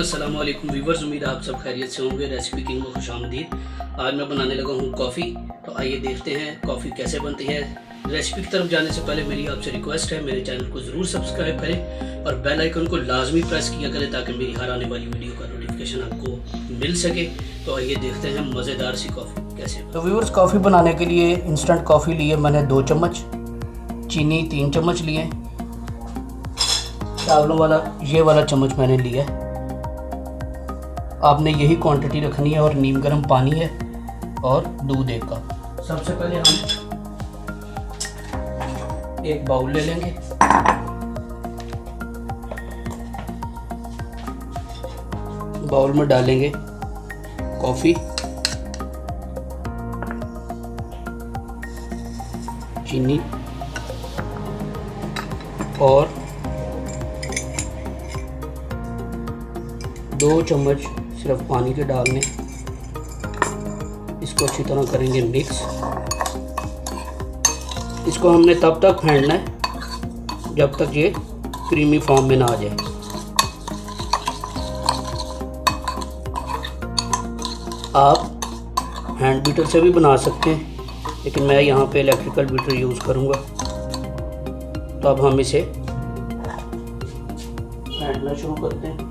अस्सलाम वालेकुम व्यूवर्स, उम्मीद आप सब खैरियत से होंगे। रेसिपी किंग में खुशामदीद। आज मैं बनाने लगा हूँ कॉफ़ी। तो आइए देखते हैं कॉफ़ी कैसे बनती है। रेसिपी की तरफ जाने से पहले मेरी आपसे रिक्वेस्ट है, मेरे चैनल को ज़रूर सब्सक्राइब करें और बेल आइकन को लाजमी प्रेस किया करें ताकि मेरी हर आने वाली वीडियो का नोटिफिकेशन आपको मिल सके। तो आइए देखते हैं मज़ेदार सी कॉफ़ी कैसे। तो व्यूवर्स, कॉफ़ी बनाने के लिए इंस्टेंट कॉफ़ी लिए मैंने 2 चम्मच, चीनी 3 चम्मच लिए, चावलों वाला ये वाला चम्मच मैंने लिया है। आपने यही क्वांटिटी रखनी है और नीम गर्म पानी है और दूध 1 कप। सबसे पहले हम एक बाउल ले लेंगे। बाउल में डालेंगे कॉफ़ी, चीनी और 2 चम्मच सिर्फ पानी के डालने। इसको अच्छी तरह करेंगे मिक्स। इसको हमने तब तक फेंटना है जब तक ये क्रीमी फॉर्म में ना आ जाए। आप हैंड बीटर से भी बना सकते हैं, लेकिन मैं यहाँ पे इलेक्ट्रिकल बीटर यूज़ करूँगा। तो अब हम इसे फेंटना शुरू करते हैं।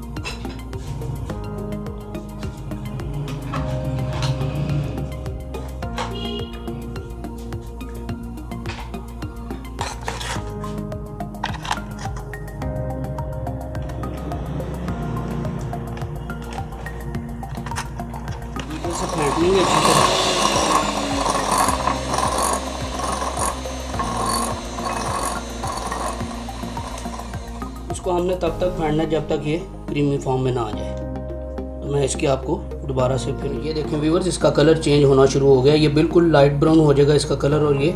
से फेंट लेंगे अच्छी तरह। इसको हमने तब तक फेंटना है जब तक ये क्रीमी फॉर्म में ना आ जाए। तो मैं इसकी आपको दोबारा से फिर ये देखें व्यूवर्स, इसका कलर चेंज होना शुरू हो गया। ये बिल्कुल लाइट ब्राउन हो जाएगा इसका कलर और ये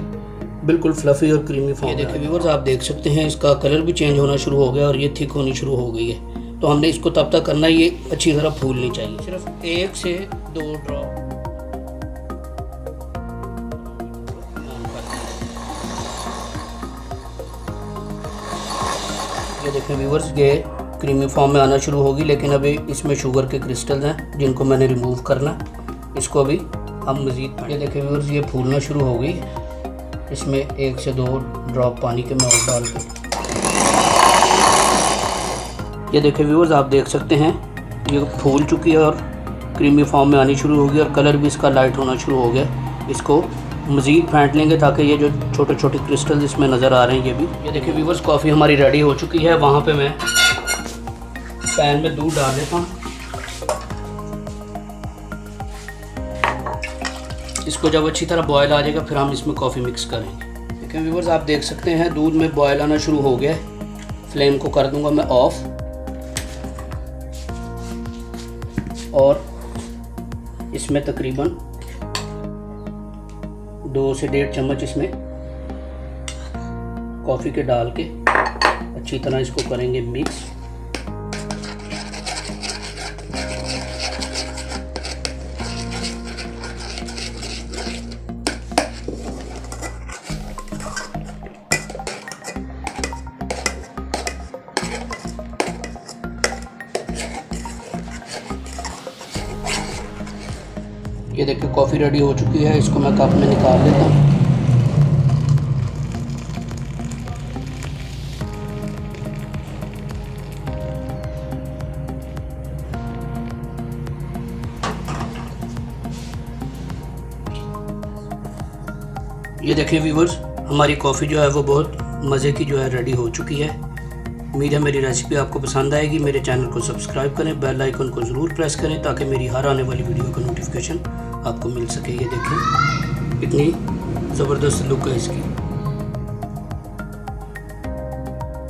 बिल्कुल फ्लफ़ी और क्रीमी फॉर्म। ये देखें व्यूवर्स, आप देख सकते हैं इसका कलर भी चेंज होना शुरू हो गया और ये थिक होनी शुरू हो गई है। तो हमने इसको तब तक करना है, ये अच्छी तरह फूलनी चाहिए। सिर्फ 1 से 2 ड्रॉप ये देखें व्यूवर्स, ये क्रीमी फॉर्म में आना शुरू होगी, लेकिन अभी इसमें शुगर के क्रिस्टल्स हैं जिनको मैंने रिमूव करना। इसको अभी हम मज़ीद, ये देखें व्यूवर्स, ये फूलना शुरू हो गई। इसमें 1 से 2 ड्रॉप पानी के मैं और डाल के, ये देखें व्यूवर्स, आप देख सकते हैं ये फूल चुकी है और क्रीमी फॉर्म में आनी शुरू होगी और कलर भी इसका लाइट होना शुरू हो गया। इसको मज़ीद फेंट लेंगे ताकि ये जो छोटे छोटे क्रिस्टल इसमें नज़र आ रहे हैं ये देखिए व्यूवर्स, कॉफ़ी हमारी रेडी हो चुकी है। वहाँ पे मैं पैन में दूध डाल देता हूँ। इसको जब अच्छी तरह बॉयल आ जाएगा फिर हम इसमें कॉफ़ी मिक्स करेंगे। देखिए व्यूवर्स, आप देख सकते हैं दूध में बॉयल आना शुरू हो गया है। फ्लेम को कर दूँगा मैं ऑफ और इसमें तकरीबन 2 से 1.5 चम्मच इसमें कॉफ़ी के डाल के अच्छी तरह इसको करेंगे मिक्स। ये देखिए कॉफ़ी रेडी हो चुकी है। इसको मैं कप में निकाल लेता हूँ। ये देखिए व्यूवर्स, हमारी कॉफ़ी जो है वो बहुत मज़े की जो है रेडी हो चुकी है। उम्मीद है मेरी रेसिपी आपको पसंद आएगी। मेरे चैनल को सब्सक्राइब करें, बेल आइकन को ज़रूर प्रेस करें ताकि मेरी हर आने वाली वीडियो का नोटिफिकेशन आपको मिल सके। ये देखें कितनी ज़बरदस्त लुक है इसकी।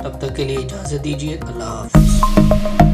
तब तक के लिए इजाज़त दीजिए। अल्लाह हाफ़िज़।